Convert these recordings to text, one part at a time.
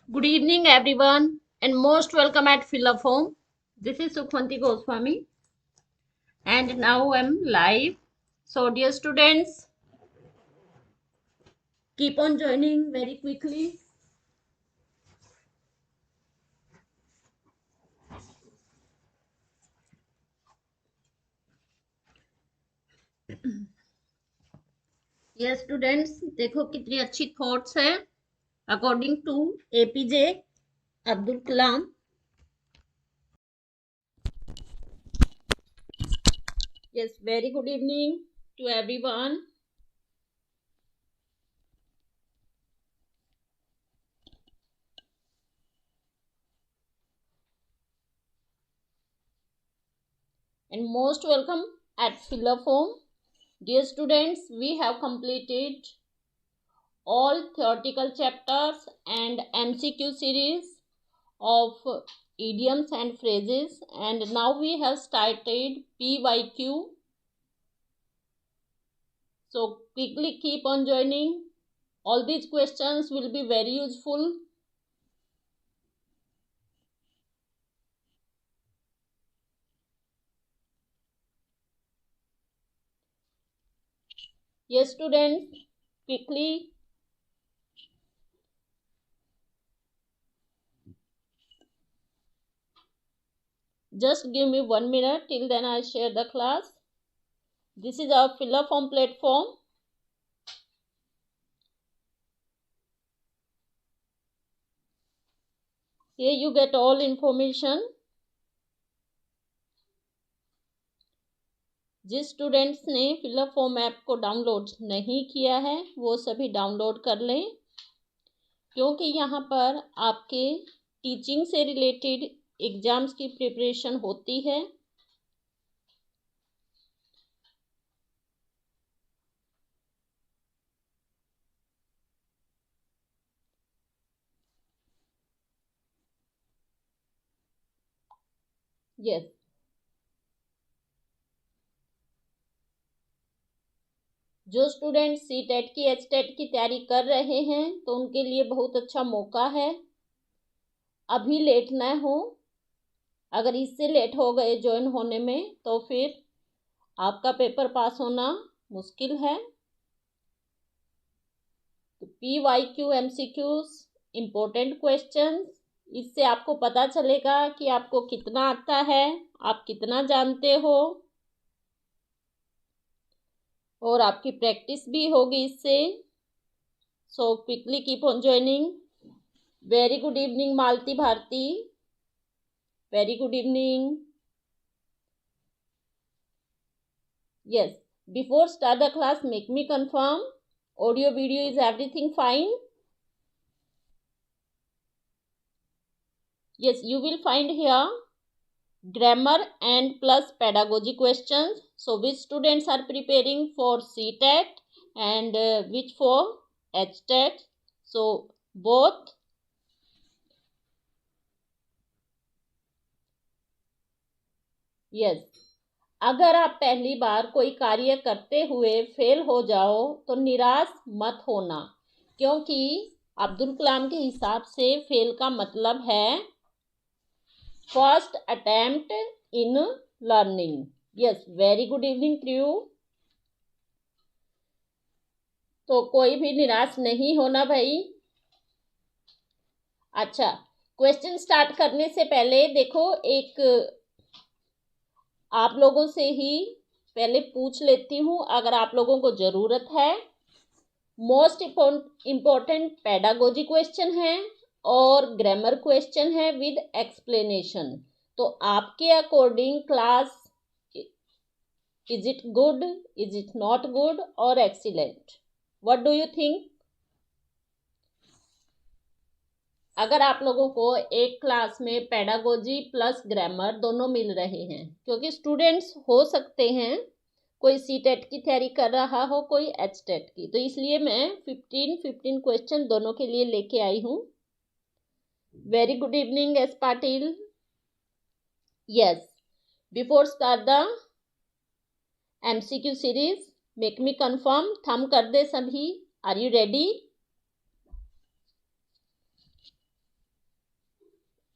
Good evening, everyone, and most welcome at Fill Up Home. This is Sukhmanti Goswami, and now I'm live. So, dear students, keep on joining very quickly. Yes, students, देखो कितनी अच्छी thoughts है according to APJ Abdul Kalam. Yes, very good evening to everyone. And most welcome at Fill Up Home. Dear students, we have completed all theoretical chapters and MCQ series of idioms and phrases, and now we have started PYQ. So quickly keep on joining. All these questions will be very useful. Yes, students, quickly. Just give me 1 minute, till then I share the class. This is our Fill Up Form platform. Here you get all information. जिस students ने fill up form app को download नहीं किया है वो सभी download कर लें, क्योंकि यहाँ पर आपके टीचिंग से रिलेटेड एग्जाम्स की प्रिपरेशन होती है. यस, जो स्टूडेंट सी टेट की एच टेट की तैयारी कर रहे हैं तो उनके लिए बहुत अच्छा मौका है. अभी लेट ना हो. अगर इससे लेट हो गए ज्वाइन होने में तो फिर आपका पेपर पास होना मुश्किल है. तो PYQ MCQs इम्पोर्टेंट क्वेश्चंस, इससे आपको पता चलेगा कि आपको कितना आता है, आप कितना जानते हो, और आपकी प्रैक्टिस भी होगी इससे. So quickly keep on joining. Very good evening Malti Bharti. Very good evening. Yes, before start the class, make me confirm audio video is everything fine. Yes, you will find here grammar and plus pedagogy questions. So which students are preparing for CTET and which for HTET. So both. Yes, अगर आप पहली बार कोई कार्य करते हुए fail हो जाओ तो निराश मत होना, क्योंकि अब्दुल कलाम के हिसाब से फेल का मतलब है first attempt in learning. Yes, very good evening to you. तो कोई भी निराश नहीं होना भाई. अच्छा, क्वेश्चन स्टार्ट करने से पहले देखो, एक आप लोगों से ही पहले पूछ लेती हूँ, अगर आप लोगों को ज़रूरत है. मोस्ट इम्पोर्टेंट पेडागोजी क्वेश्चन है और ग्रामर क्वेश्चन है विद एक्सप्लेनेशन. तो आपके according class, is it good, is it not good और excellent, what do you think? अगर आप लोगों को एक क्लास में पेडागोजी प्लस ग्रामर दोनों मिल रहे हैं, क्योंकि स्टूडेंट्स हो सकते हैं कोई CTET की तैयारी कर रहा हो, कोई HTET की, तो इसलिए मैं 15 क्वेश्चन दोनों के लिए लेके आई हूँ. Very good evening S Patil. Yes, before start the MCQ series, make me confirm, thumb कर दे सभी. Are you ready?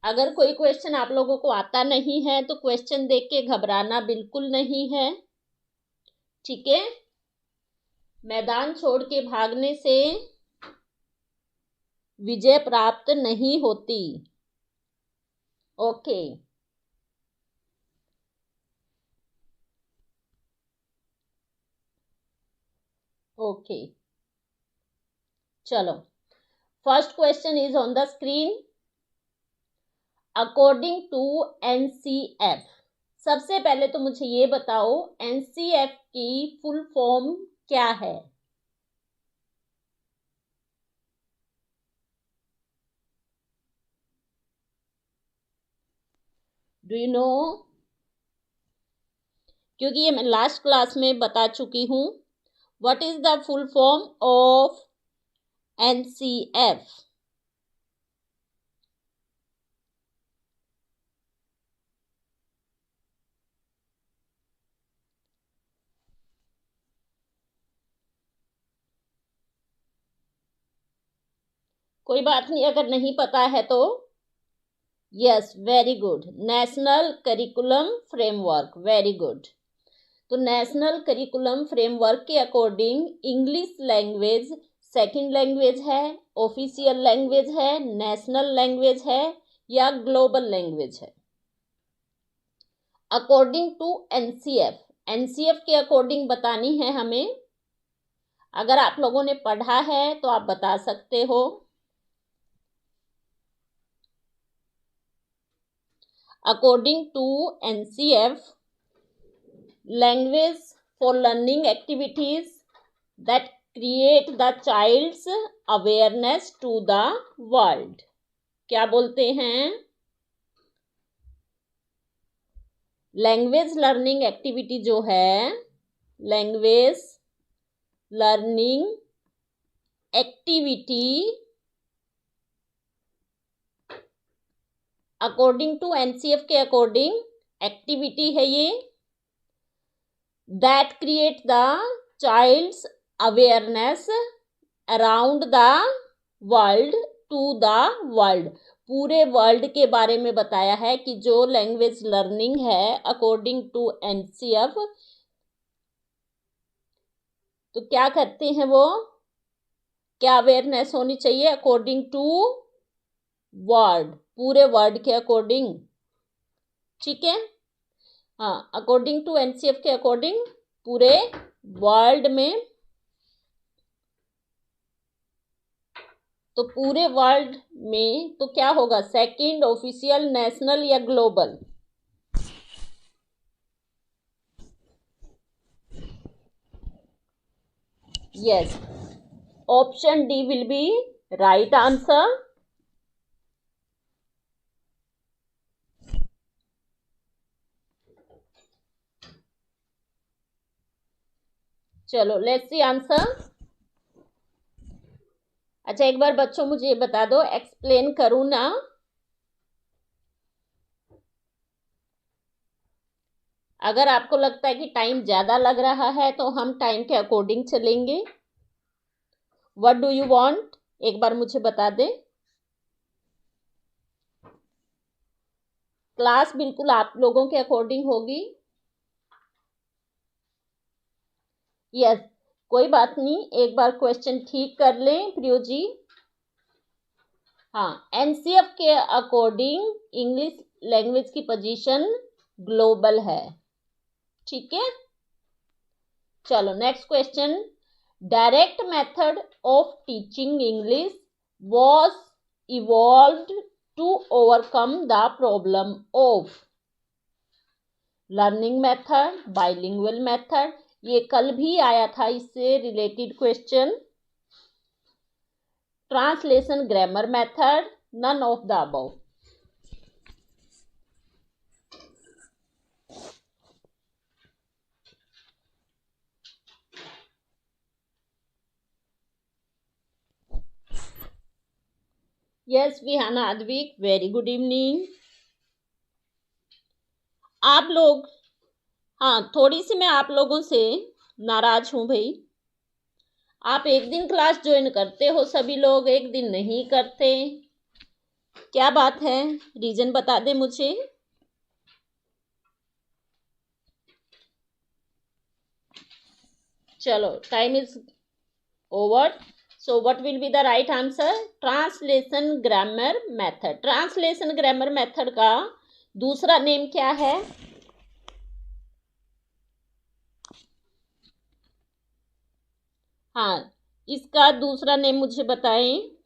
अगर कोई क्वेश्चन आप लोगों को आता नहीं है तो क्वेश्चन देख के घबराना बिल्कुल नहीं है, ठीक है। मैदान छोड़ के भागने से विजय प्राप्त नहीं होती। ओके, ओके, चलो, first question is on the screen. According to NCF, सबसे पहले तो मुझे ये बताओ एनसीएफ की फुल फॉर्म क्या है? Do you no? क्योंकि ये मैं लास्ट क्लास में बता चुकी हूं। What is the full form of NCF? कोई बात नहीं, अगर नहीं पता है तो yes, very good, national curriculum framework, very good. तो नेशनल करिकुलम फ्रेमवर्क के according English language second language है, ऑफिशियल लैंग्वेज है, नेशनल लैंग्वेज है या ग्लोबल लैंग्वेज है? अकॉर्डिंग टू एनसीएफ, एनसीएफ के अकॉर्डिंग बतानी है हमें। अगर आप लोगों ने पढ़ा है तो आप बता सकते हो। According to NCF, language for learning activities that create the child's awareness to the world, क्या बोलते हैं? लैंग्वेज लर्निंग एक्टिविटी जो है, language learning activity according to NCF के अकॉर्डिंग एक्टिविटी है ये that create the child's awareness around the world to the world, पूरे world के बारे में बताया है कि जो लैंग्वेज लर्निंग है अकॉर्डिंग टू एनसीएफ, तो क्या करते हैं वो, क्या अवेयरनेस होनी चाहिए? अकॉर्डिंग टू वर्ल्ड, पूरे वर्ल्ड के अकॉर्डिंग, ठीक है। हाँ, अकॉर्डिंग टू एनसीएफ के अकॉर्डिंग पूरे वर्ल्ड में, तो पूरे वर्ल्ड में तो क्या होगा? सेकंड, ऑफिशियल, नेशनल या global? Yes, option D will be right answer. चलो, लेट्स सी आंसर। अच्छा, एक बार बच्चों मुझे ये बता दो, एक्सप्लेन करूं ना? अगर आपको लगता है कि टाइम ज्यादा लग रहा है तो हम टाइम के अकॉर्डिंग चलेंगे। व्हाट डू यू वांट, एक बार मुझे बता दे। क्लास बिल्कुल आप लोगों के अकॉर्डिंग होगी। यस, कोई बात नहीं, एक बार क्वेश्चन ठीक कर लें प्रियो जी। हाँ, एनसीएफ के अकॉर्डिंग इंग्लिश लैंग्वेज की पोजीशन ग्लोबल है, ठीक है। चलो, next question. Direct method of teaching English was evolved to overcome the problem of learning method, bilingual method, ये कल भी आया था, इससे related question. Translation grammar method, none of the above. Yes Vihana Advik, very good evening. आप लोग, हाँ, थोड़ी सी मैं आप लोगों से नाराज हूं भाई। आप एक दिन क्लास ज्वाइन करते हो, सभी लोग एक दिन नहीं करते। क्या बात है, रीजन बता दे मुझे। चलो, time is over. So what will be the right answer? Translation grammar method. Translation grammar method का दूसरा नेम क्या है? हाँ, इसका दूसरा नेम मुझे बताएं।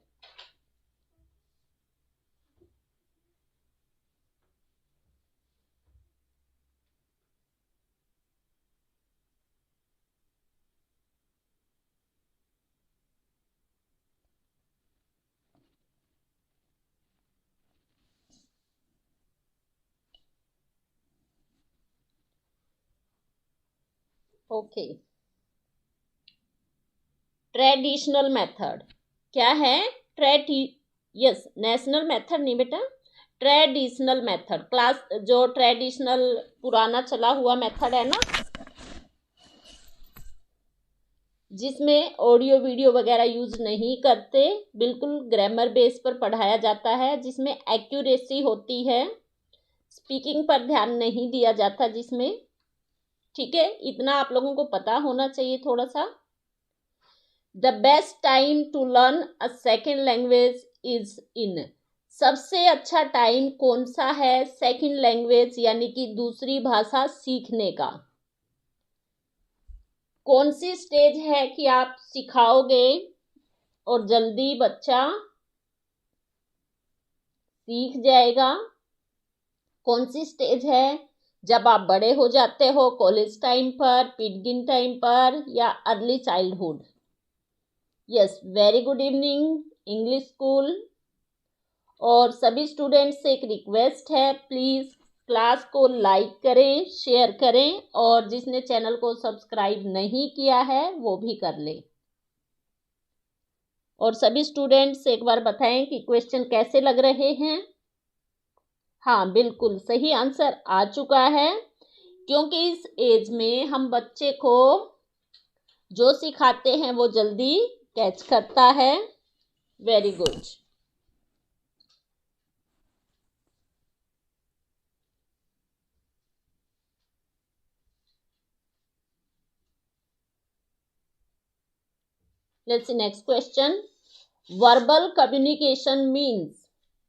ओके, ट्रेडिशनल मेथड क्या है? यस, नेशनल मेथड नहीं बेटा, ट्रेडिशनल मेथड। क्लास जो ट्रेडिशनल पुराना चला हुआ मेथड है ना, जिसमें ऑडियो वीडियो वगैरह यूज नहीं करते, बिल्कुल ग्रामर बेस पर पढ़ाया जाता है, जिसमें एक्यूरेसी होती है, स्पीकिंग पर ध्यान नहीं दिया जाता जिसमें। ठीक है, इतना आप लोगों को पता होना चाहिए थोड़ा सा। The best time to learn a second language is in. सबसे अच्छा टाइम कौन सा है सेकेंड लैंग्वेज यानी कि दूसरी भाषा सीखने का? कौन सी स्टेज है कि आप सिखाओगे और जल्दी बच्चा सीख जाएगा? कौन सी स्टेज है जब आप बड़े हो जाते हो, कॉलेज टाइम पर, पिडगिन टाइम पर, या early childhood? Yes, very good evening English school. और सभी स्टूडेंट्स से एक रिक्वेस्ट है, प्लीज़ क्लास को लाइक करें, शेयर करें, और जिसने चैनल को सब्सक्राइब नहीं किया है वो भी कर ले। और सभी स्टूडेंट्स एक बार बताएं कि क्वेश्चन कैसे लग रहे हैं। हाँ, बिल्कुल सही आंसर आ चुका है, क्योंकि इस एज में हम बच्चे को जो सिखाते हैं वो जल्दी कैच करता है। Very good. Let's see next question. Verbal communication means.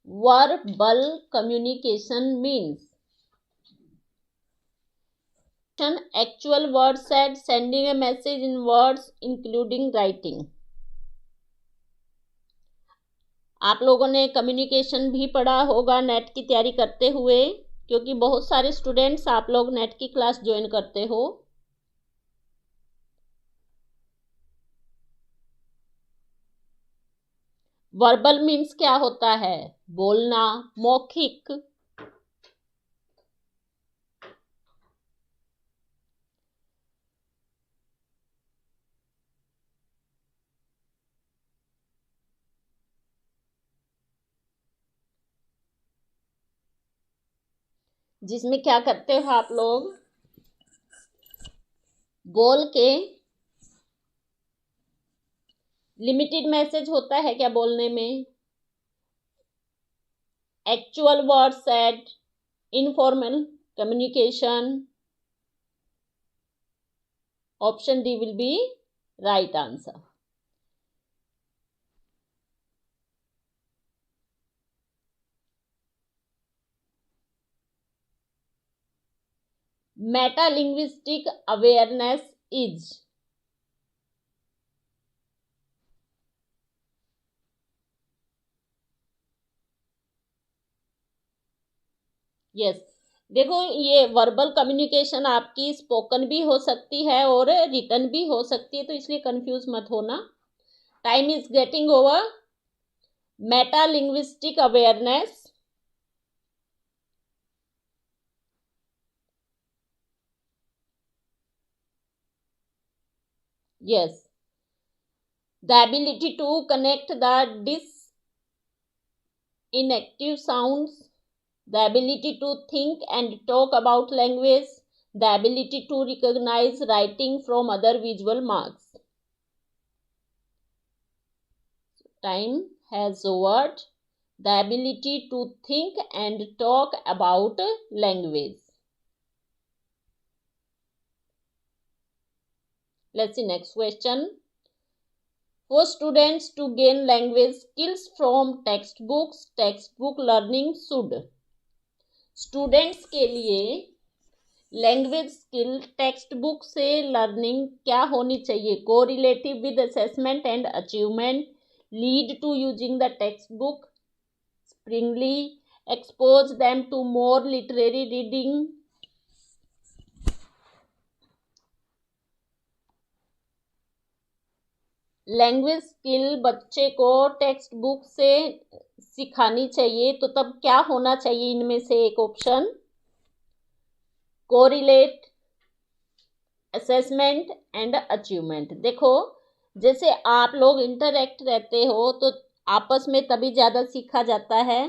Verbal communication means actual words said, sending a message in words including writing. आप लोगों ने कम्युनिकेशन भी पढ़ा होगा नेट की तैयारी करते हुए, क्योंकि बहुत सारे स्टूडेंट्स आप लोग नेट की क्लास ज्वाइन करते हो। वर्बल मीन्स क्या होता है? बोलना, मौखिक। जिसमें क्या करते हो आप लोग? बोल के लिमिटेड मैसेज होता है क्या बोलने में? Actual word said, informal communication. Option D will be right answer. Metalinguistic awareness is. Yes, देखो ये वर्बल कम्युनिकेशन आपकी स्पोकन भी हो सकती है और रिटन भी हो सकती है, तो इसलिए कंफ्यूज मत होना। Time is getting over. Metalinguistic awareness, yes, the ability to connect the inactive sounds, the ability to think and talk about language, the ability to recognize writing from other visual marks. Time has over. The ability to think and talk about language. Let's see next question. For students to gain language skills from textbooks, textbook learning should. Students के लिए language skill textbook से learning क्या होनी चाहिए? Correlative with assessment and achievement, lead to using the textbook sparingly, expose them to more literary reading. Language skill बच्चे को text book से सिखानी चाहिए, तो तब क्या होना चाहिए? इनमें से एक option correlate, assessment and achievement. देखो, जैसे आप लोग इंटरेक्ट रहते हो तो आपस में तभी ज़्यादा सीखा जाता है.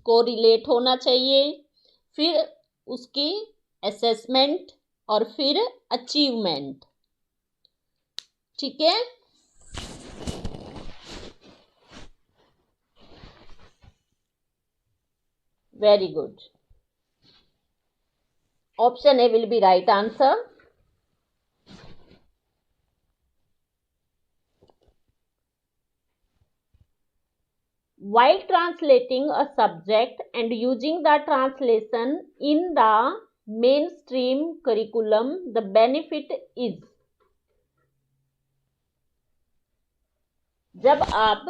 कोरिलेट होना चाहिए, फिर उसकी असेसमेंट और फिर अचीवमेंट. ठीक है. Very good. Option A will be right answer. While translating a subject and using the translation in the mainstream curriculum, the benefit is. जब आप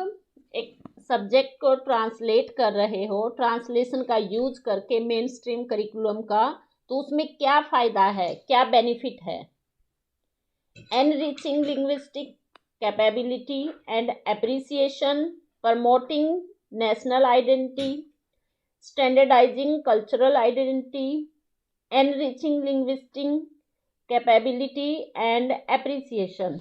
एक सब्जेक्ट को ट्रांसलेट कर रहे हो, ट्रांसलेशन का यूज करके मेन स्ट्रीम करिकुलम का, तो उसमें क्या फ़ायदा है, क्या बेनिफिट है? Enriching linguistic capability and appreciation, promoting national identity, standardizing cultural identity, enriching linguistic capability and appreciation.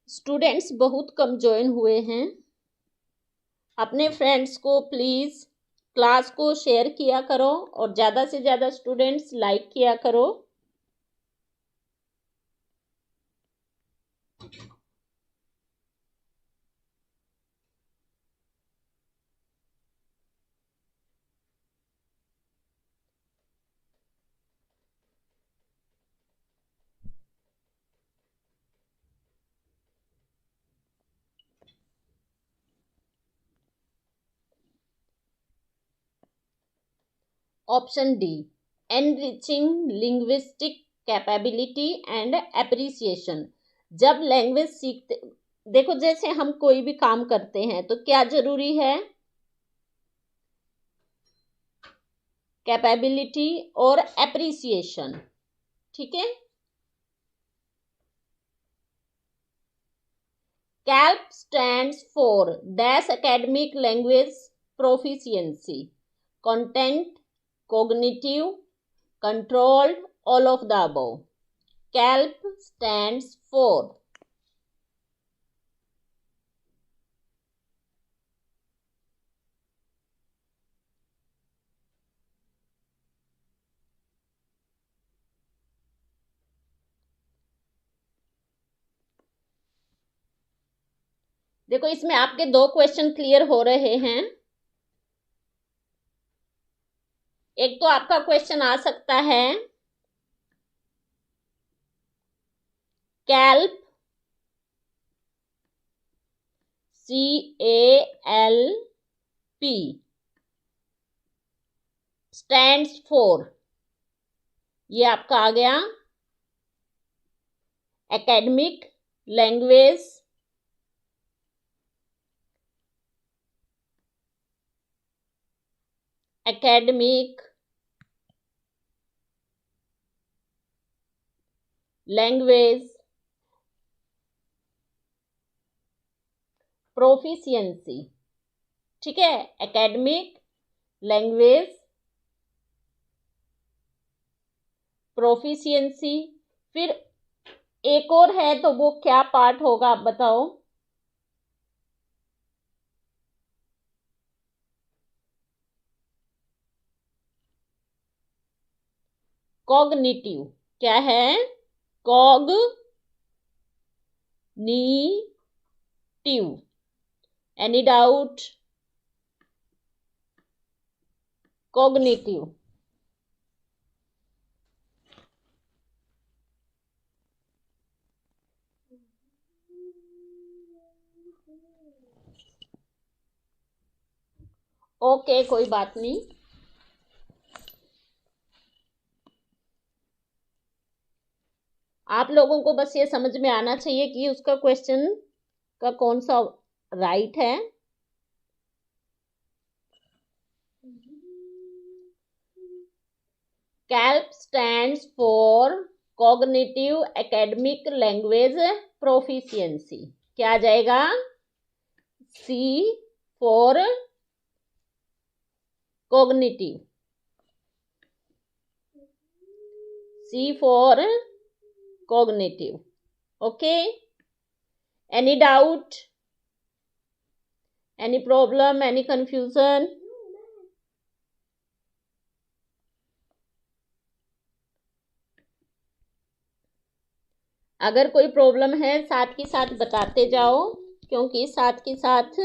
Students बहुत कम ज्वाइन हुए हैं. अपने फ्रेंड्स को प्लीज़ क्लास को शेयर किया करो और ज़्यादा से ज़्यादा स्टूडेंट्स लाइक किया करो. Option D, enriching linguistic capability and appreciation. जब लैंग्वेज सीखते, देखो जैसे हम कोई भी काम करते हैं तो क्या जरूरी है? कैपेबिलिटी और एप्रिसिएशन. ठीक है. CALP stands for dash academic language proficiency, content, cognitive, controlled, all of the above. CALP stands for. देखो, इसमें आपके दो क्वेश्चन क्लियर हो रहे हैं. एक तो आपका क्वेश्चन आ सकता है कैल्प, CALP स्टैंड्स फॉर, ये आपका आ गया एकेडमिक लैंग्वेज लैंग्वेज प्रोफिशिएंसी. ठीक है. Academic language proficiency. फिर एक और है, तो वो क्या पार्ट होगा आप बताओ? कॉग्निटिव क्या है? Cognitive. Any doubt? Cognitive. Okay, कोई बात नहीं। आप लोगों को बस ये समझ में आना चाहिए कि उसका क्वेश्चन का कौन सा राइट है। CALP stands for cognitive academic language proficiency. क्या आ जाएगा? C for cognitive, C for cognitive. Okay? Any doubt? Any problem? Any confusion? अगर कोई प्रॉब्लम है साथ के साथ बताते जाओ, क्योंकि साथ के साथ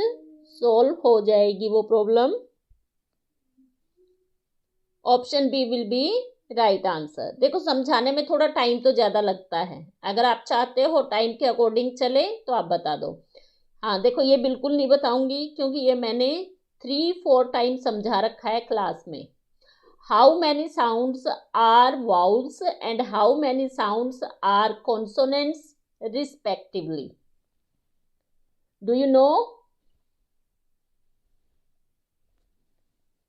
सॉल्व हो जाएगी वो problem. Option B will be right answer. देखो, समझाने में थोड़ा टाइम तो ज़्यादा लगता है। अगर आप चाहते हो टाइम के अकॉर्डिंग चले तो आप बता दो। हाँ देखो, ये बिल्कुल नहीं बताऊंगी क्योंकि ये मैंने 3-4 टाइम समझा रखा है क्लास में। How many sounds are vowels and how many sounds are consonants respectively. Do you know?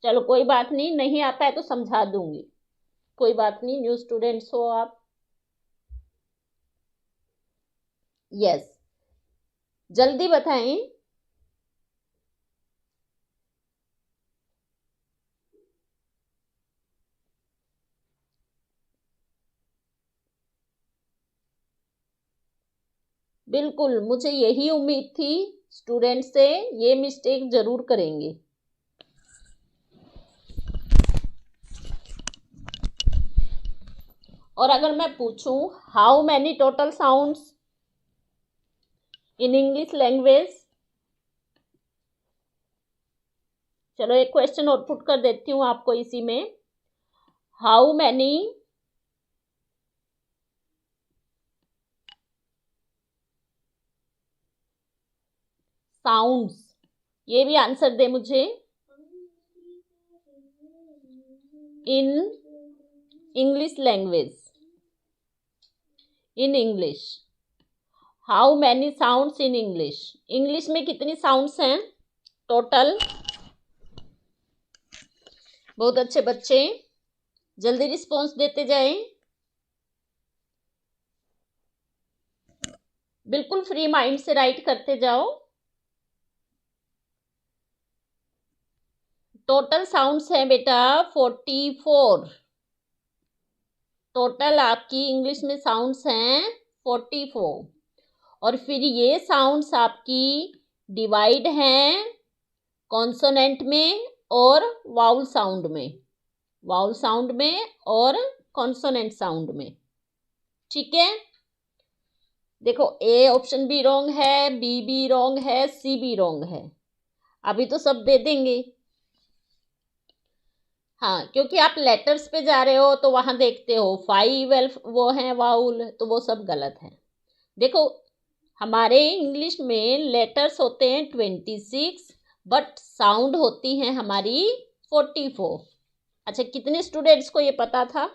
चलो कोई बात नहीं, नहीं आता है तो समझा दूंगी, कोई बात नहीं। न्यू स्टूडेंट्स हो आप। यस, जल्दी बताएं। बिल्कुल, मुझे यही उम्मीद थी स्टूडेंट से, ये मिस्टेक जरूर करेंगे। और अगर मैं पूछूं how many total sounds in English language, चलो एक क्वेश्चन और पुट कर देती हूं आपको इसी में। हाउ मैनी साउंड्स, ये भी आंसर दे मुझे, in English language, in English. How many sounds in English, English में कितनी साउंड्स हैं टोटल? बहुत अच्छे बच्चे, जल्दी रिस्पॉन्स देते जाएं। बिल्कुल फ्री माइंड से राइट करते जाओ। टोटल साउंड्स हैं बेटा 44। टोटल आपकी इंग्लिश में साउंड्स हैं 44। और फिर ये साउंड्स आपकी डिवाइड हैं कॉन्सोनेंट में और वाउल साउंड में, वाउल साउंड में और कॉन्सोनेंट साउंड में। ठीक है, देखो ए ऑप्शन भी रॉन्ग है, बी भी रॉन्ग है, सी भी रॉन्ग है। अभी तो सब दे देंगे। हाँ, क्योंकि आप लेटर्स पे जा रहे हो तो वहां देखते हो 5 वो हैं वाउल, तो वो सब गलत है। देखो, हमारे इंग्लिश में लेटर्स होते हैं 26 बट साउंड होती हैं हमारी 44। अच्छा, कितने स्टूडेंट्स को ये पता था?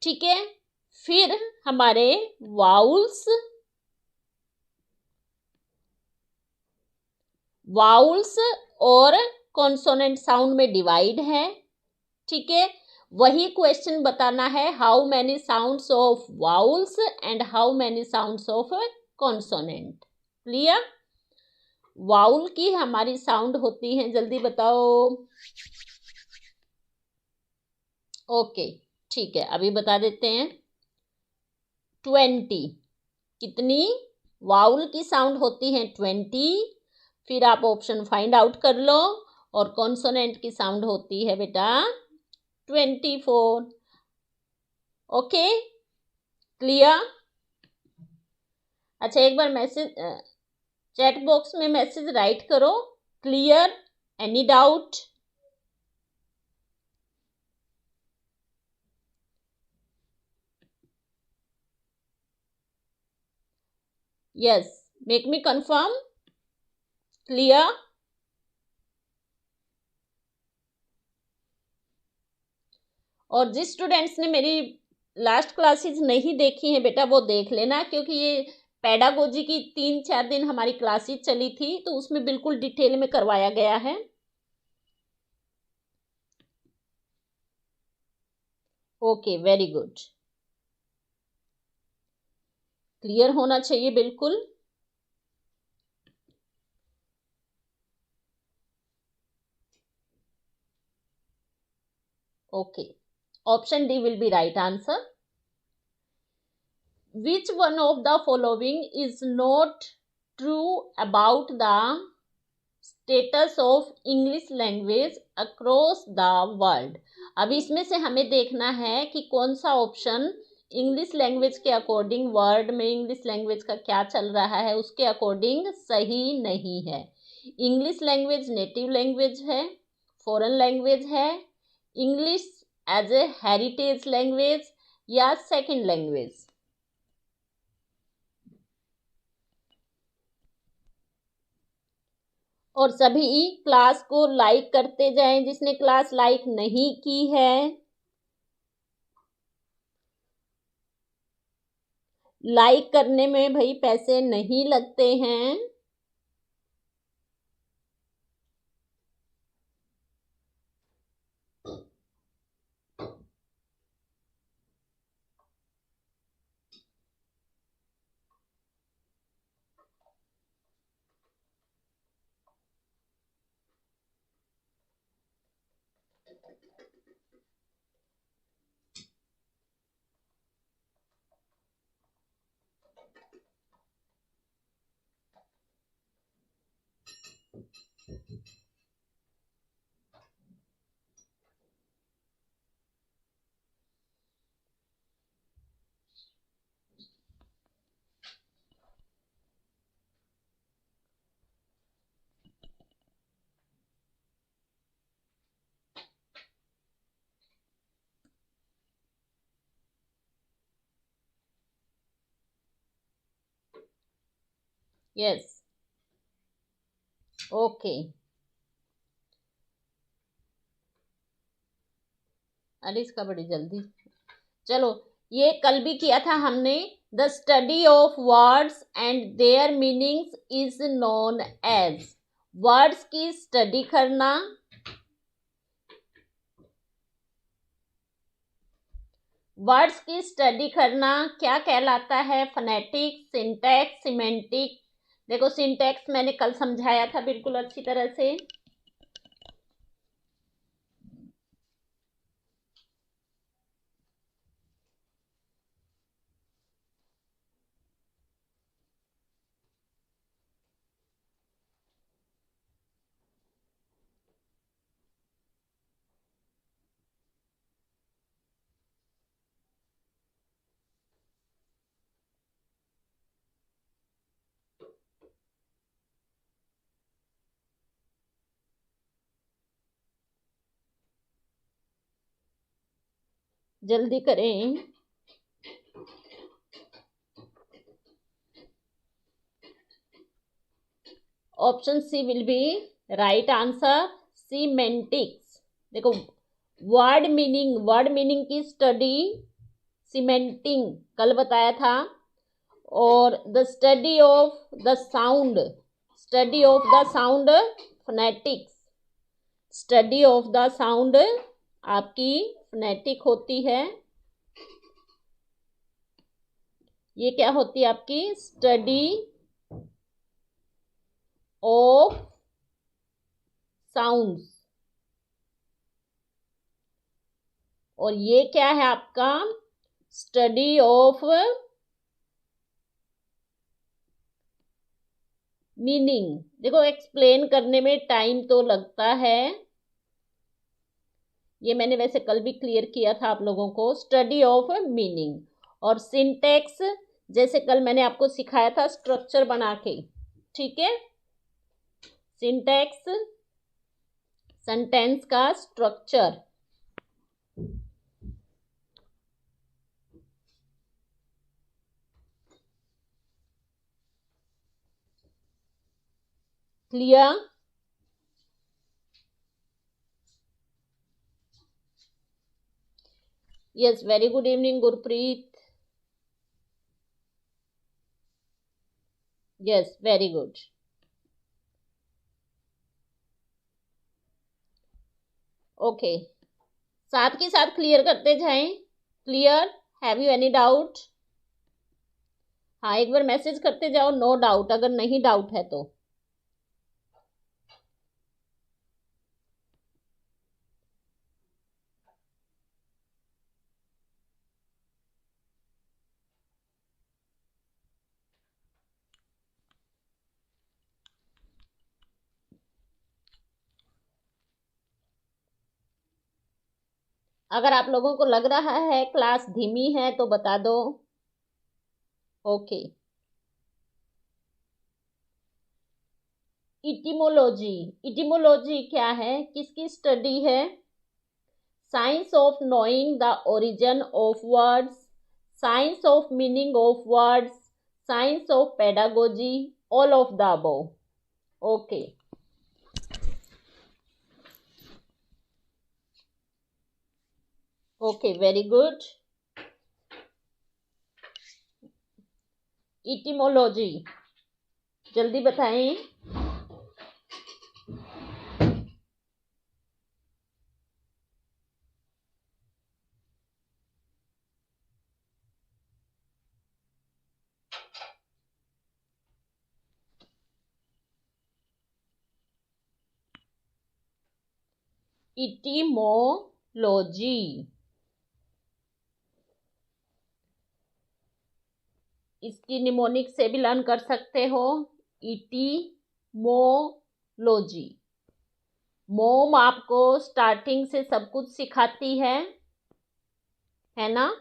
ठीक है, फिर हमारे वाउल्स और कॉन्सोनेंट साउंड में डिवाइड है। ठीक है, वही क्वेश्चन बताना है, how many sounds of vowels and how many sounds of consonant. Clear? Vowel की हमारी साउंड होती है, जल्दी बताओ। ओके, ठीक है, अभी बता देते हैं। 20। कितनी वाउल की साउंड होती है? 20। फिर आप ऑप्शन फाइंड आउट कर लो। और कॉन्सोनेंट की साउंड होती है बेटा 24. Okay, clear? अच्छा, एक बार मैसेज चैट बॉक्स में मैसेज राइट करो, clear, any doubt? Yes, make me confirm, clear? और जिस स्टूडेंट्स ने मेरी लास्ट क्लासेस नहीं देखी हैं बेटा, वो देख लेना, क्योंकि ये पेडागोजी की 3-4 दिन हमारी क्लासेस चली थी, तो उसमें बिल्कुल डिटेल में करवाया गया है। ओके, वेरी गुड, क्लियर होना चाहिए बिल्कुल। Okay, option D will be right answer. Which one of the following is not true about the status of English language across the world? अब इसमें से हमें देखना है कि कौन सा ऑप्शन इंग्लिश लैंग्वेज के अकॉर्डिंग, वर्ल्ड में इंग्लिश लैंग्वेज का क्या चल रहा है उसके अकॉर्डिंग सही नहीं है। इंग्लिश लैंग्वेज नेटिव लैंग्वेज है, फॉरेन लैंग्वेज है, English as a heritage language, या सेकंड लैंग्वेज? और सभी क्लास को लाइक करते जाएं, जिसने क्लास लाइक नहीं की है लाइक करने में भाई पैसे नहीं लगते हैं। Yes, okay. अरे इसका बड़ी जल्दी, चलो, ये कल भी किया था हमने। The study of words and their meanings is known as. Words की स्टडी करना, वर्ड्स की स्टडी करना क्या कहलाता है? Phonetic, syntax, semantic. देखो, सिंटैक्स मैंने कल समझाया था बिल्कुल अच्छी तरह से। जल्दी करें। Option c will be right answer, semantics. देखो, वर्ड मीनिंग, वर्ड मीनिंग की स्टडी सीमेंटिंग कल बताया था। और the study of the sound, study of the sound phonetics. Study of the sound आपकी फोनेटिक होती है। ये क्या होती है आपकी? Study of sounds. और ये क्या है आपका? Study of meaning. देखो, एक्सप्लेन करने में टाइम तो लगता है, ये मैंने वैसे कल भी क्लियर किया था आप लोगों को, स्टडी ऑफ मीनिंग। और सिंटेक्स जैसे कल मैंने आपको सिखाया था स्ट्रक्चर बना के, ठीक है। सिंटेक्स सेंटेंस का structure. Clear? Yes, very good evening Gurpreet. Yes, very good. Okay, साथ के साथ क्लियर करते जाएं। Clear? Have you any doubt? हाँ, एक बार मैसेज करते जाओ नो डाउट, अगर नहीं डाउट है तो। अगर आप लोगों को लग रहा है क्लास धीमी है तो बता दो। ओके। इटिमोलॉजी, इटिमोलॉजी क्या है, किसकी स्टडी है? Science of knowing the origin of words, science of meaning of words, science of pedagogy, all of the above. Okay, okay, very good. Etymology जल्दी बताएं। इटिमोलॉजी, इसकी निमोनिक से भी लर्न कर सकते हो। इटिमोलॉजी। मोम आपको स्टार्टिंग से सब कुछ सिखाती है ना?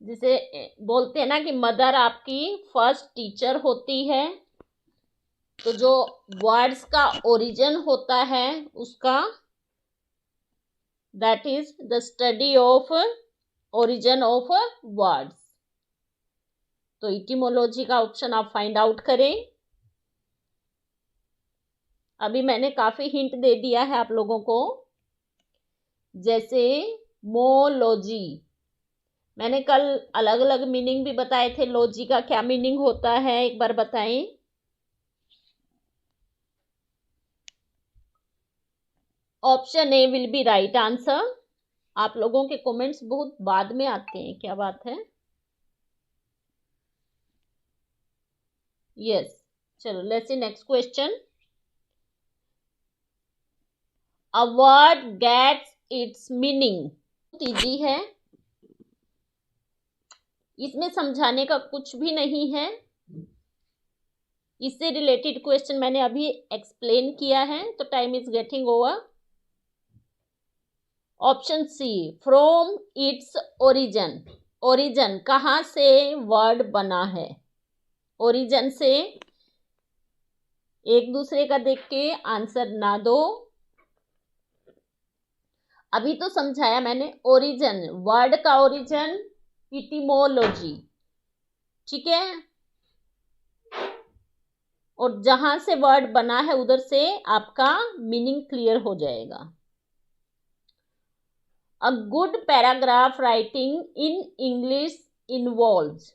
जिसे बोलते हैं ना कि मदर आपकी फर्स्ट टीचर होती है। तो जो वर्ड्स का ओरिजिन होता है उसका, that is the study of origin of words. तो इटिमोलॉजी का ऑप्शन आप फाइंड आउट करें। अभी मैंने काफी हिंट दे दिया है आप लोगों को, जैसे मोलॉजी, मैंने कल अलग अलग मीनिंग भी बताए थे। लॉजी का क्या मीनिंग होता है एक बार बताएं। Option A will be right answer. आप लोगों के कमेंट्स बहुत बाद में आते हैं, क्या बात है? यस, चलो let's see next question. A word gets its meaning. Easy है, इसमें समझाने का कुछ भी नहीं है। इससे रिलेटेड क्वेश्चन मैंने अभी एक्सप्लेन किया है, तो time is getting over. Option c, from its origin. Origin कहाँ से वर्ड बना है? ओरिजिन से एक दूसरे का देख के आंसर ना दो। अभी तो समझाया मैंने ओरिजिन, वर्ड का ओरिजिन, इटिमोलॉजी, ठीक है। और जहां से वर्ड बना है उधर से आपका मीनिंग क्लियर हो जाएगा। A good paragraph writing in English involves.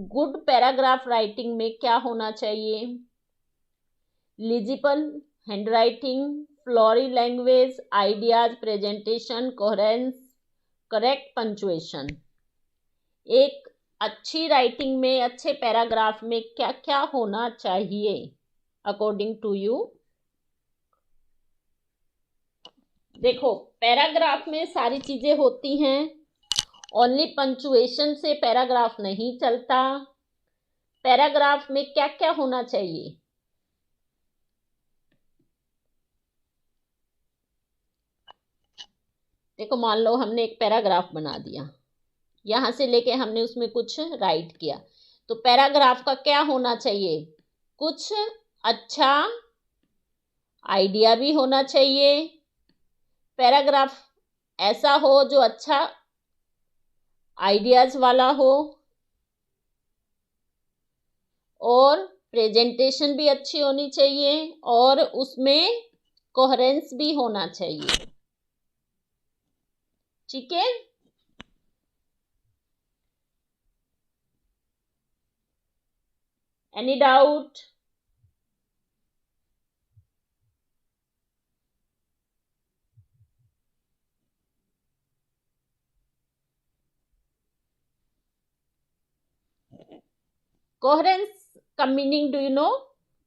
Good paragraph writing में क्या होना चाहिए? Legible handwriting, flowery language, ideas presentation, coherence, correct punctuation. एक अच्छी राइटिंग में, अच्छे पैराग्राफ में क्या क्या होना चाहिए अकॉर्डिंग टू यू? देखो, पैराग्राफ में सारी चीजें होती हैं, ओनली पंचुएशन से पैराग्राफ नहीं चलता। पैराग्राफ में क्या क्या होना चाहिए? देखो मान लो हमने एक पैराग्राफ बना दिया, यहाँ से लेके हमने उसमें कुछ राइट किया, तो पैराग्राफ का क्या होना चाहिए, कुछ अच्छा आइडिया भी होना चाहिए, पैराग्राफ ऐसा हो जो अच्छा आइडियाज वाला हो, और प्रेजेंटेशन भी अच्छी होनी चाहिए, और उसमें कोहेरेंस भी होना चाहिए। ठीक है, एनी डाउट? कोहेरेंस का meaning do you no?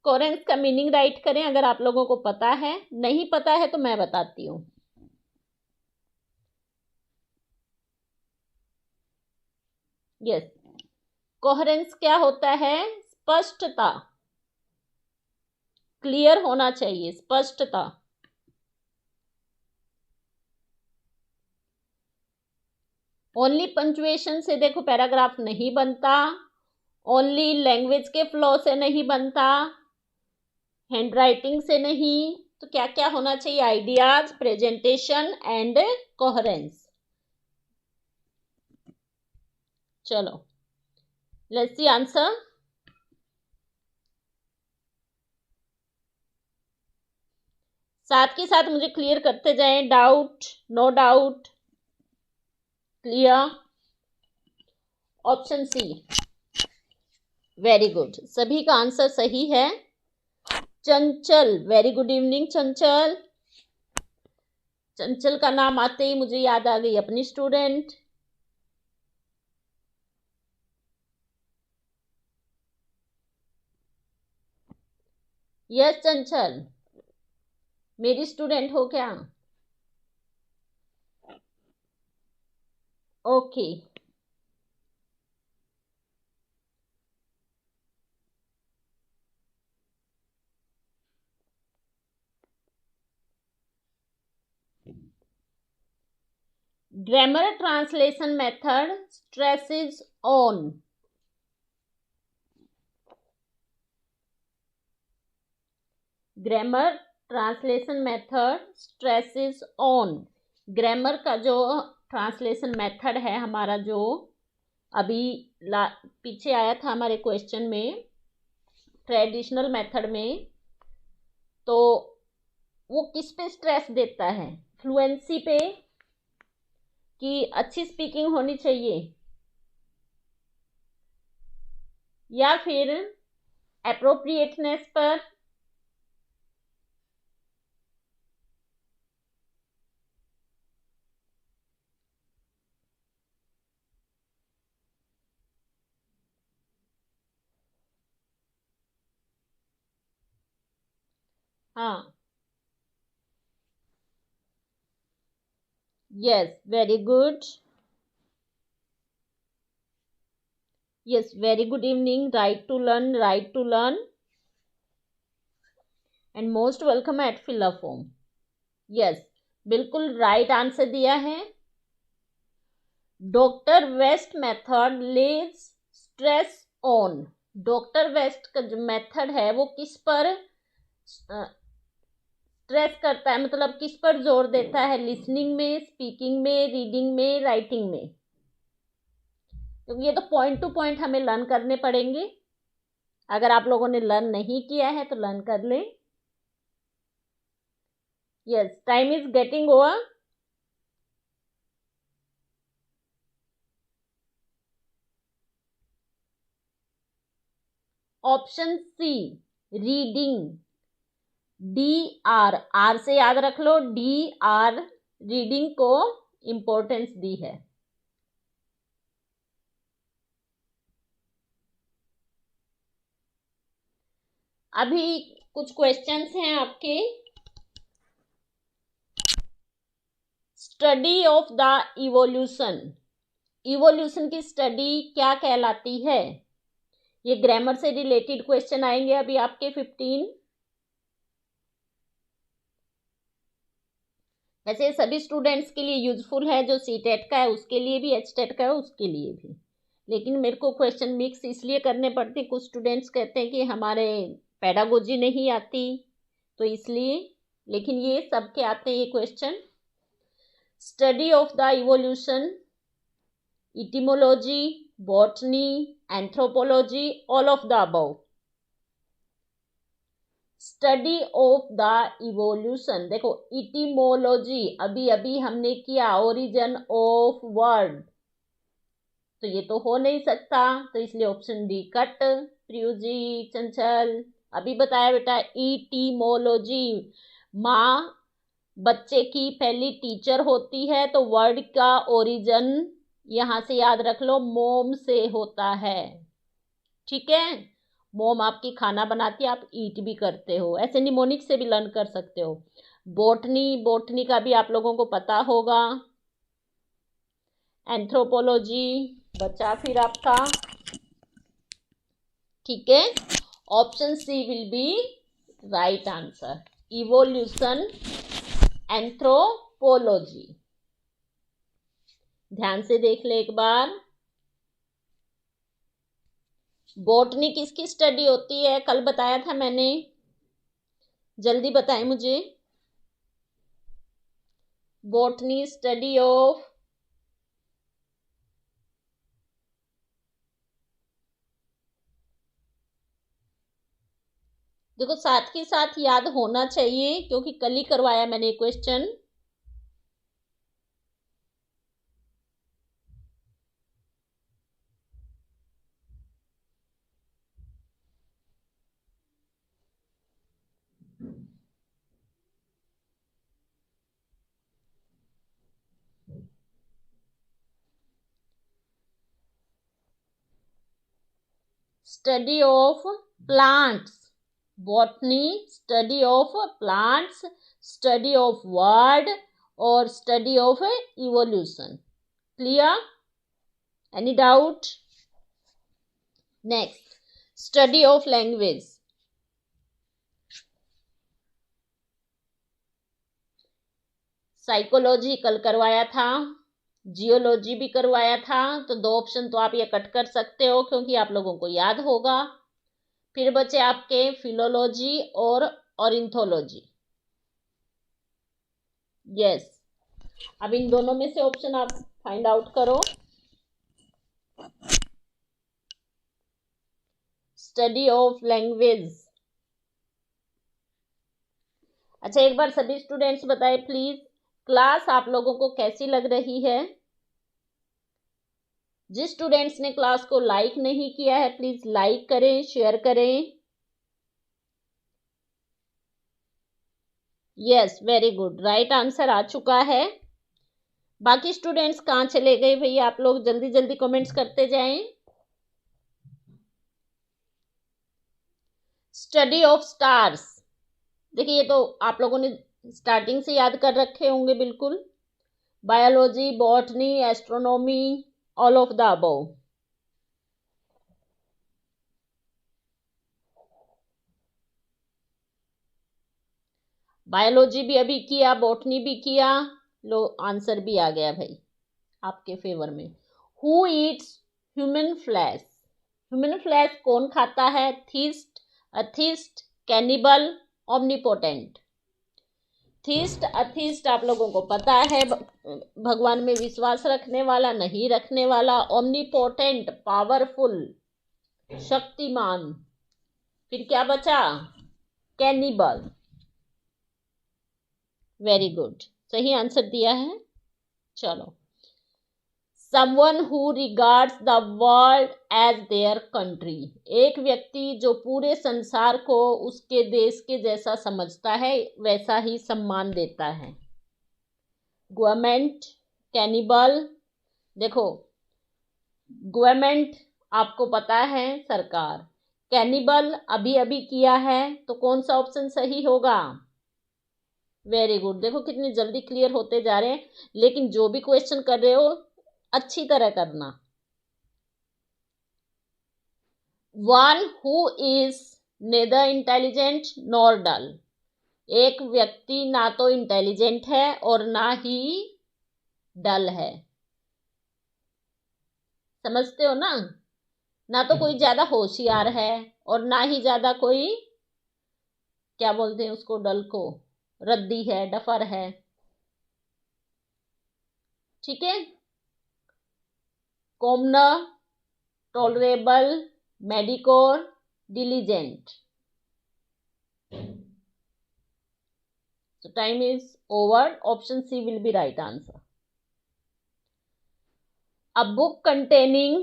Coherence का मीनिंग राइट करें अगर आप लोगों को पता है, नहीं पता है तो मैं बताती हूँ। यस, कोहेरेंस क्या होता है, स्पष्टता, क्लियर होना चाहिए, स्पष्टता। ओनली पंक्चुएशन से देखो पैराग्राफ नहीं बनता, ओनली लैंग्वेज के फ्लो से नहीं बनता, हैंड राइटिंग से नहीं, तो क्या क्या होना चाहिए, आइडियाज, प्रेजेंटेशन एंड कोहेरेंस। चलो लेट्स सी आंसर। साथ के साथ मुझे क्लियर करते जाएं, doubt, no doubt, clear. Option c, very good, सभी का आंसर सही है। चंचल, वेरी गुड इवनिंग चंचल। चंचल का नाम आते ही मुझे याद आ गई अपनी स्टूडेंट। यस चंचल, मेरी स्टूडेंट हो क्या? Okay, grammar translation method stresses on, grammar translation method stresses on. Grammar का जो ट्रांसलेशन मेथड है हमारा, जो अभी पीछे आया था हमारे क्वेश्चन में, ट्रेडिशनल मेथड में, तो वो किस पे स्ट्रेस देता है, फ्लुएंसी पे, कि अच्छी स्पीकिंग होनी चाहिए, या फिर एप्रोप्रिएटनेस पर? हाँ, yes, very good. Yes, very good evening. Right to learn, right to learn. And most welcome at fill up form. Yes, बिल्कुल राइट आंसर दिया है। Doctor West method lays stress on. Doctor West का जो method है वो किस पर stress करता है, मतलब किस पर जोर देता है, लिसनिंग में, स्पीकिंग में, रीडिंग में, राइटिंग में? क्योंकि ये तो पॉइंट टू पॉइंट हमें लर्न करने पड़ेंगे। अगर आप लोगों ने लर्न नहीं किया है तो लर्न कर लें। Yes, time is getting over. Option c, reading, D R, R से याद रख लो, डी आर, रीडिंग को इंपॉर्टेंस दी है। अभी कुछ क्वेश्चंस हैं आपके। Study of the evolution, evolution की स्टडी क्या कहलाती है? ये ग्रामर से रिलेटेड क्वेश्चन आएंगे अभी आपके 15। वैसे सभी स्टूडेंट्स के लिए यूजफुल है, जो सीटेट का है उसके लिए भी, एचटेट का है उसके लिए भी, लेकिन मेरे को क्वेश्चन मिक्स इसलिए करने पड़ते, कुछ स्टूडेंट्स कहते हैं कि हमारे पेडागोजी नहीं आती तो इसलिए, लेकिन ये सबके आते हैं ये question. Study of the evolution, etymology, botany, anthropology, all of the above. Study of the evolution, देखो इटिमोलॉजी अभी अभी हमने किया, ओरिजिन ऑफ वर्ड, तो ये तो हो नहीं सकता, तो इसलिए ऑप्शन डी कट। प्रियुजी, चंचल अभी बताया बेटा, इटिमोलॉजी, माँ बच्चे की पहली टीचर होती है, तो वर्ड का ओरिजिन यहां से याद रख लो, मोम से होता है, ठीक है। मोम आपकी खाना बनाती है, आप ईट भी करते हो, ऐसे निमोनिक से भी लर्न कर सकते हो। बोटनी का भी आप लोगों को पता होगा। एंथ्रोपोलॉजी बचा फिर आपका, ठीक है। Option c will be right answer, evolution, anthropology. ध्यान से देख ले एक बार। बॉटनी किसकी स्टडी होती है, कल बताया था मैंने, जल्दी बताएं मुझे। बॉटनी स्टडी ऑफ, देखो साथ ही साथ याद होना चाहिए क्योंकि कल ही करवाया मैंने question. Study of plants, botany study of plants, study of word और study of evolution. Clear? Any doubt? Next, study of language, psychology कल करवाया था, जियोलॉजी भी करवाया था, तो दो ऑप्शन तो आप ये कट कर सकते हो क्योंकि आप लोगों को याद होगा। फिर बचे आपके फिलोलॉजी और ऑरिंथोलॉजी। यस, अब इन दोनों में से ऑप्शन आप फाइंड आउट करो। Study of language. अच्छा, एक बार सभी स्टूडेंट्स बताएं प्लीज, क्लास आप लोगों को कैसी लग रही है? जिस स्टूडेंट्स ने क्लास को लाइक नहीं किया है प्लीज लाइक करें, शेयर करें। Yes, very good, right answer आ चुका है। बाकी स्टूडेंट्स कहाँ चले गए भैया, आप लोग जल्दी जल्दी कमेंट्स करते जाएं। स्टडी ऑफ स्टार्स, देखिए ये तो आप लोगों ने स्टार्टिंग से याद कर रखे होंगे बिल्कुल। Biology, botany, astronomy, all of the above. Biology भी अभी किया, बॉटनी भी किया, लो आंसर भी आ गया भाई आपके फेवर में। Who eats human flesh, human flesh कौन खाता है? Theist, atheist, cannibal, omnipotent. Theist, atheist आप लोगों को पता है, भगवान में विश्वास रखने वाला, नहीं रखने वाला। ओमनीपोटेंट, पावरफुल, शक्तिमान। फिर क्या बचा? कैनिबल। वेरी गुड, सही आंसर दिया है। चलो, someone who regards the world as their country, एक व्यक्ति जो पूरे संसार को उसके देश के जैसा समझता है, वैसा ही सम्मान देता है। गवर्नमेंट, कैनिबल, देखो गवर्नमेंट आपको पता है सरकार, कैनिबल अभी अभी किया है, तो कौन सा ऑप्शन सही होगा? वेरी गुड, देखो कितनी जल्दी क्लियर होते जा रहे हैं, लेकिन जो भी क्वेश्चन कर रहे हो अच्छी तरह करना। One who is neither intelligent nor dull, एक व्यक्ति ना तो इंटेलिजेंट है और ना ही डल है, समझते हो ना। ना तो कोई ज्यादा होशियार है और ना ही ज्यादा कोई, क्या बोलते हैं उसको, डल को, रद्दी है, डफर है। ठीक है। Commoner, tolerable, Medicore, diligent. So time is over. Option C will be right answer. A book containing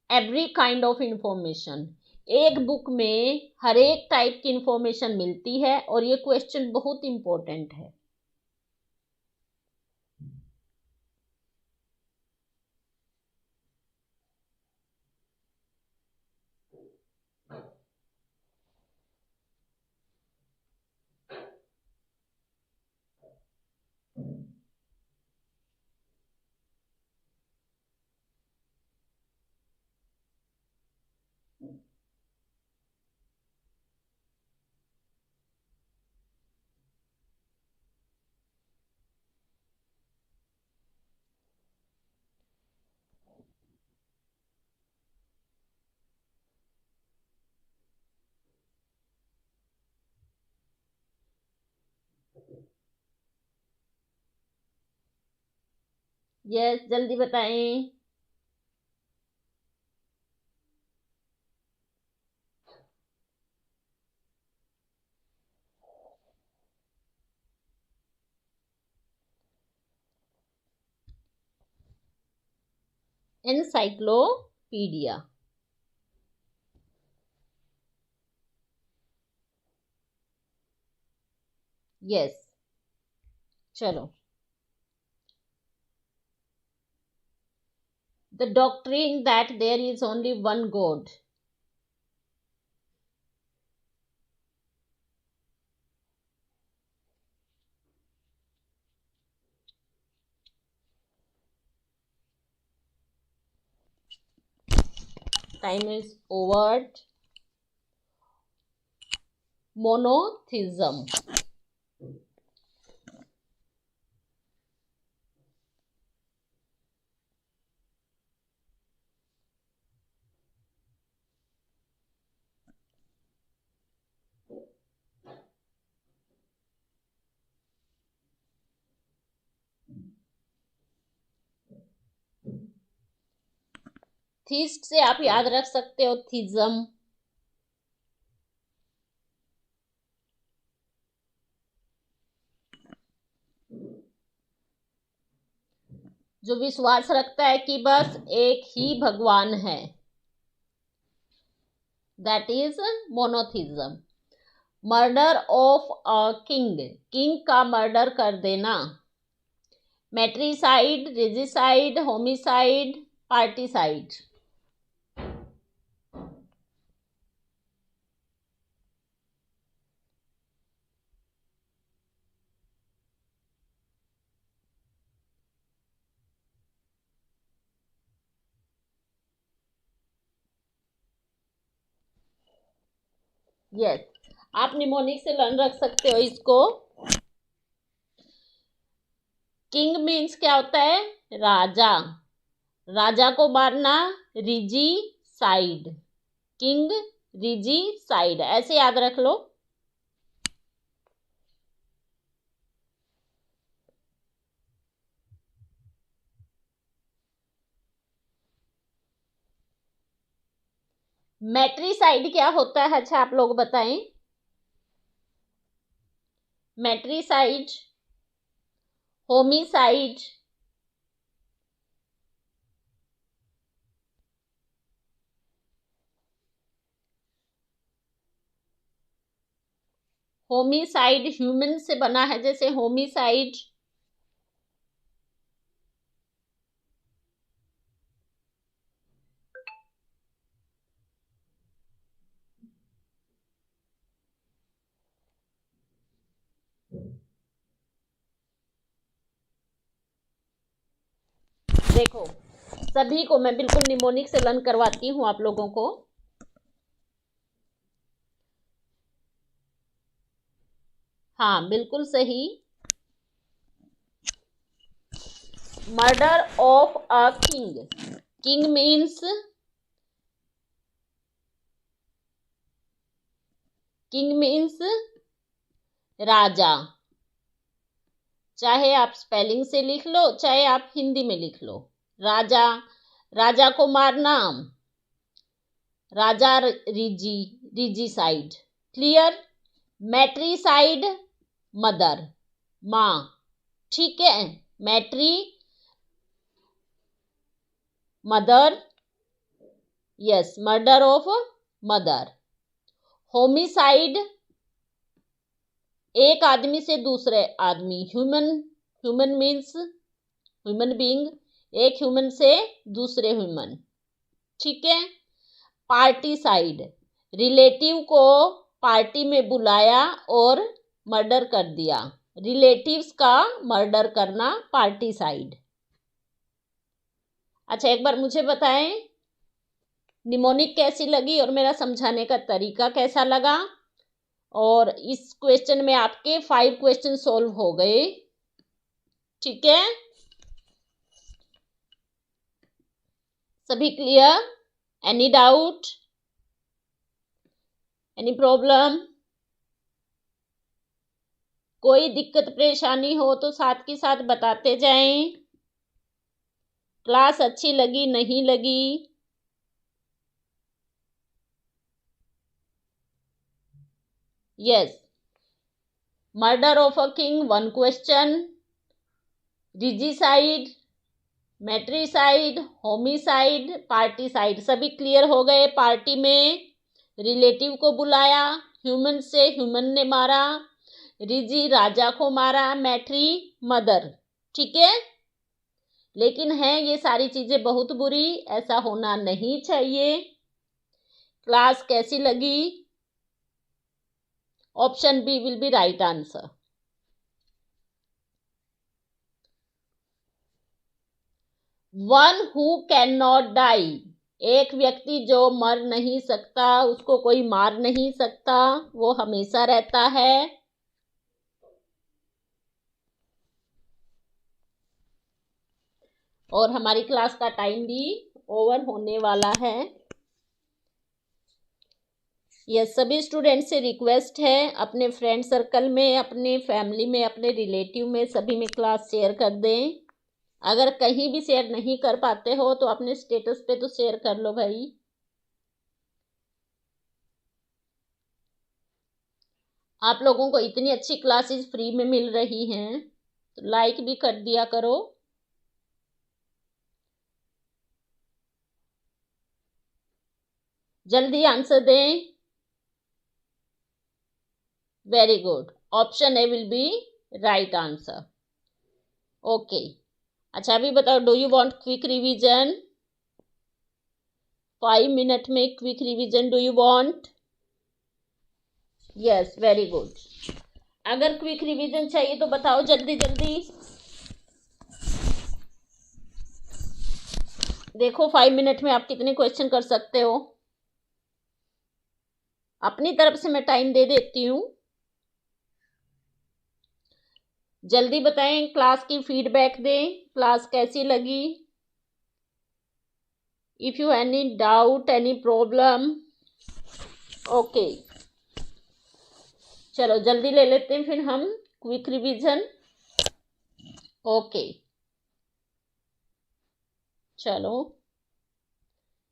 every kind of information. एक बुक में हर एक टाइप की इंफॉर्मेशन मिलती है और ये क्वेश्चन बहुत इंपॉर्टेंट है। यस, जल्दी बताएं। एनसाइक्लोपीडिया। यस, चलो। The doctrine that there is only one God. Time is over. Monotheism. Theist से आप याद रख सकते हो थीजम। जो विश्वास रखता है कि बस एक ही भगवान है, that is monotheism. Murder of a king, king का मर्डर कर देना। मैट्रिसाइड, रेजिसाइड, होमिसाइड, पार्टिसाइड। यस, आप निमोनिक से लर्न रख सकते हो इसको। किंग मीन्स क्या होता है? राजा। राजा को मारना, Riji side. King, Riji side, ऐसे याद रख लो। मैट्रिसाइड क्या होता है? अच्छा, आप लोग बताएं। मैट्रिसाइड, होमिसाइड, होमिसाइड ह्यूमन से बना है, जैसे होमिसाइड। देखो, सभी को मैं बिल्कुल निमोनिक से लर्न करवाती हूँ आप लोगों को। हाँ बिल्कुल सही। Murder of a king. King means राजा। चाहे आप स्पेलिंग से लिख लो, चाहे आप हिंदी में लिख लो। राजा, राजा को मारना, राजा रिजीसाइड। क्लियर। मैट्रीसाइड, मदर, माँ। ठीक है, matri mother, yes, murder of mother. Homicide, एक आदमी से दूसरे आदमी, ह्यूमन मीन्स ह्यूमन बीइंग, एक ह्यूमन से दूसरे ह्यूमन। ठीक है। पार्टीसाइड, रिलेटिव को पार्टी में बुलाया और मर्डर कर दिया। रिलेटिव्स का मर्डर करना, पार्टीसाइड। अच्छा, एक बार मुझे बताएं निमोनिक कैसी लगी और मेरा समझाने का तरीका कैसा लगा। और इस क्वेश्चन में आपके 5 क्वेश्चन सॉल्व हो गए। ठीक है, सभी clear? Any doubt, any problem? कोई दिक्कत परेशानी हो तो साथ के साथ बताते जाएं। क्लास अच्छी लगी नहीं लगी? Yes. Murder of a king 1 question, regicide, matricide, homicide, parricide, सभी क्लियर हो गए। पार्टी में रिलेटिव को बुलाया, ह्यूमन से ह्यूमन ने मारा, रिजी राजा को मारा, मैट्री मदर। ठीक है। लेकिन है ये सारी चीजें बहुत बुरी, ऐसा होना नहीं चाहिए। क्लास कैसी लगी? Option B will be right answer. One who can not die, एक व्यक्ति जो मर नहीं सकता, उसको कोई मार नहीं सकता, वो हमेशा रहता है। और हमारी क्लास का टाइम भी ओवर होने वाला है। यह सभी स्टूडेंट से रिक्वेस्ट है, अपने फ्रेंड सर्कल में, अपने फैमिली में, अपने रिलेटिव में, सभी में क्लास शेयर कर दें। अगर कहीं भी शेयर नहीं कर पाते हो तो अपने स्टेटस पे तो शेयर कर लो भाई। आप लोगों को इतनी अच्छी क्लासेस फ्री में मिल रही हैं तो लाइक भी कर दिया करो। जल्दी आंसर दें। Very good, option A will be right answer. Okay. अच्छा, अभी बताओ, do you want quick revision? 5 minute में quick revision do you want? Yes, very good. अगर क्विक रिवीजन चाहिए तो बताओ जल्दी जल्दी। देखो 5 मिनट में आप कितने क्वेश्चन कर सकते हो। अपनी तरफ से मैं टाइम दे देती हूँ। जल्दी बताएं, क्लास की फीडबैक दें, क्लास कैसी लगी। If you any doubt, any problem. Okay, चलो जल्दी ले लेते हैं फिर हम क्विक रिवीजन। ओके, चलो।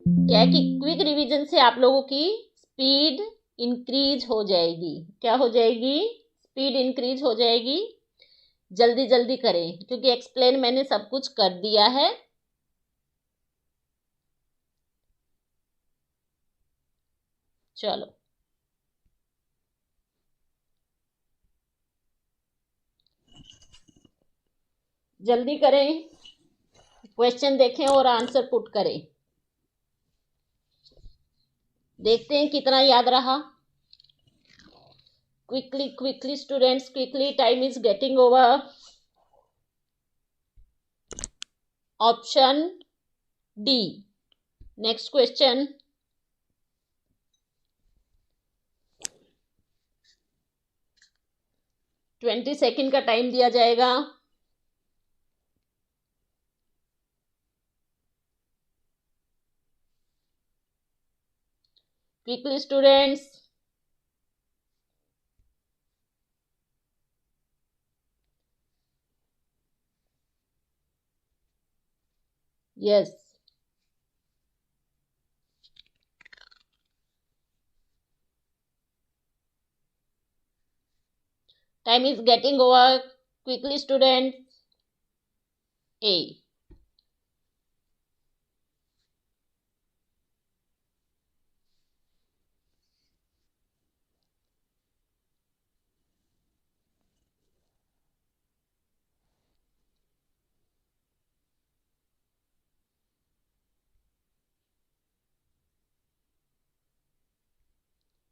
क्या है कि क्विक रिवीजन से आप लोगों की स्पीड इंक्रीज हो जाएगी। क्या हो जाएगी? स्पीड इंक्रीज हो जाएगी। जल्दी जल्दी करें क्योंकि एक्सप्लेन मैंने सब कुछ कर दिया है। चलो, जल्दी करें, क्वेश्चन देखें और आंसर पुट करें। देखते हैं कितना याद रहा। Quickly students, quickly, time is getting over. Option D, next question. 20 second का टाइम दिया जाएगा। Quickly students. Yes, time is getting over. Quickly student. A.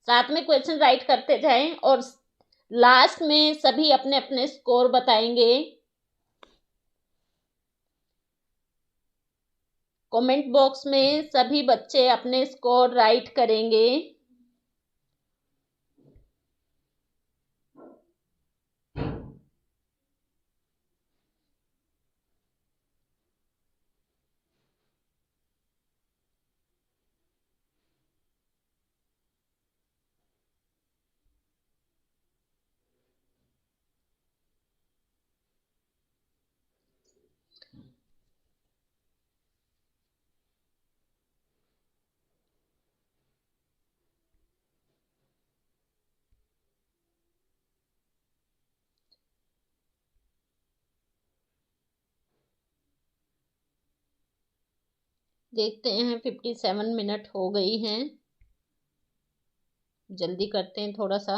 साथ में क्वेश्चन राइट करते जाएं और लास्ट में सभी अपने अपने स्कोर बताएंगे। कमेंट बॉक्स में सभी बच्चे अपने स्कोर राइट करेंगे। देखते हैं 57 मिनट हो गई हैं। जल्दी करते हैं थोड़ा सा।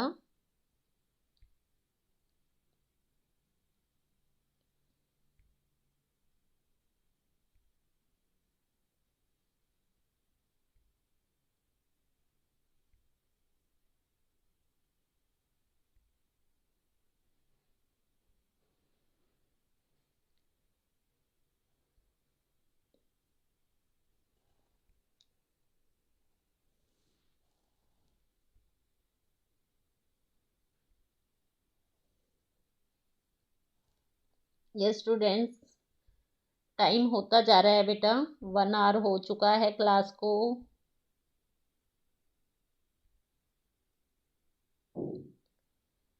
ये स्टूडेंट्स, टाइम होता जा रहा है बेटा। 1 आवर हो चुका है क्लास को।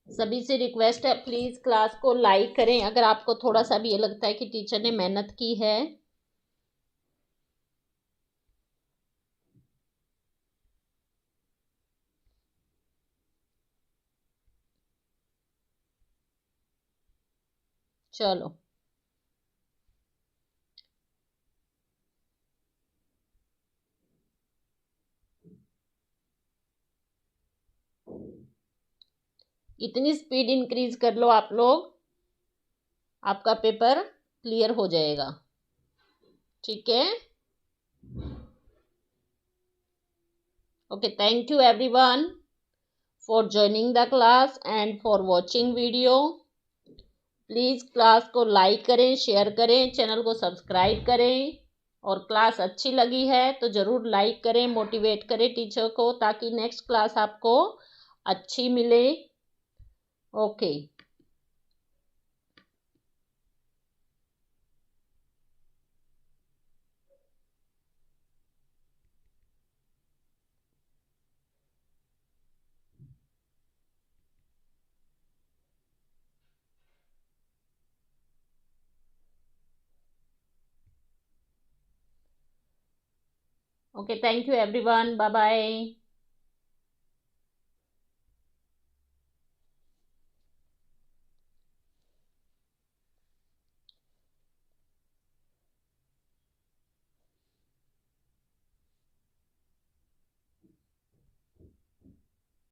सभी से रिक्वेस्ट है, प्लीज क्लास को लाइक करें अगर आपको थोड़ा सा भी ये लगता है कि टीचर ने मेहनत की है। चलो, इतनी स्पीड इंक्रीज कर लो आप लोग, आपका पेपर क्लियर हो जाएगा। ठीक है। Okay, thank you everyone for joining the class and for watching video. Please class को लाइक करें, शेयर करें, चैनल को सब्सक्राइब करें और क्लास अच्छी लगी है तो ज़रूर लाइक करें, मोटिवेट करें टीचर को ताकि नेक्स्ट क्लास आपको अच्छी मिले। Okay. Okay, thank you everyone, bye bye.